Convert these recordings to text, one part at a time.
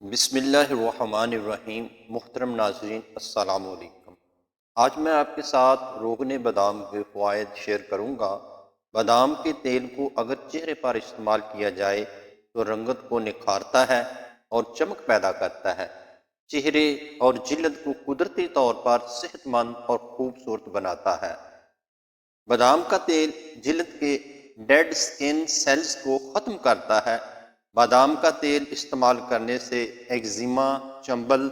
بسم اللہ الرحمن الرحیم۔ محترم ناظرین، السلام علیکم۔ آج میں آپ کے ساتھ روغن بادام کے فوائد شیئر کروں گا۔ بادام کے تیل کو اگر چہرے پر استعمال کیا جائے تو رنگت کو نکھارتا ہے اور چمک پیدا کرتا ہے، چہرے اور جلد کو قدرتی طور پر صحت مند اور خوبصورت بناتا ہے۔ بادام کا تیل جلد کے ڈیڈ سکن سیلز کو ختم کرتا ہے۔ بادام کا تیل استعمال کرنے سے ایگزیما، چنبل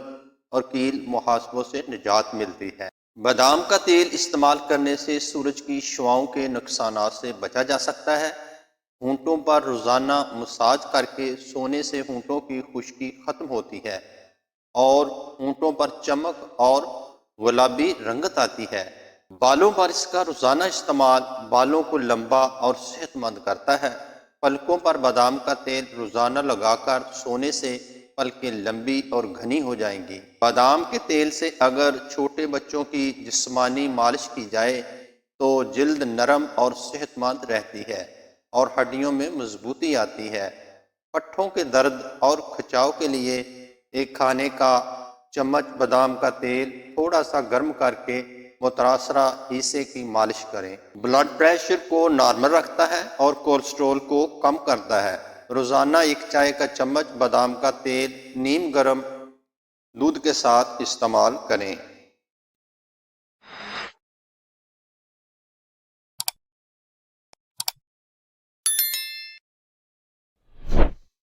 اور کیل محاسبوں سے نجات ملتی ہے۔ بادام کا تیل استعمال کرنے سے سورج کی شعاؤں کے نقصانات سے بچا جا سکتا ہے۔ ہونٹوں پر روزانہ مساج کر کے سونے سے ہونٹوں کی خشکی ختم ہوتی ہے اور ہونٹوں پر چمک اور گلابی رنگت آتی ہے۔ بالوں پر اس کا روزانہ استعمال بالوں کو لمبا اور صحت مند کرتا ہے۔ پلکوں پر بادام کا تیل روزانہ لگا کر سونے سے پلکیں لمبی اور گھنی ہو جائیں گی۔ بادام کے تیل سے اگر چھوٹے بچوں کی جسمانی مالش کی جائے تو جلد نرم اور صحت مند رہتی ہے اور ہڈیوں میں مضبوطی آتی ہے۔ پٹھوں کے درد اور کھچاؤ کے لیے ایک کھانے کا چمچ بادام کا تیل تھوڑا سا گرم کر کے متاثرہ حصے کی مالش کریں۔ بلڈ پریشر کو نارمل رکھتا ہے اور کولیسٹرول کو کم کرتا ہے۔ روزانہ ایک چائے کا چمچ بادام کا تیل نیم گرم دودھ کے ساتھ استعمال کریں۔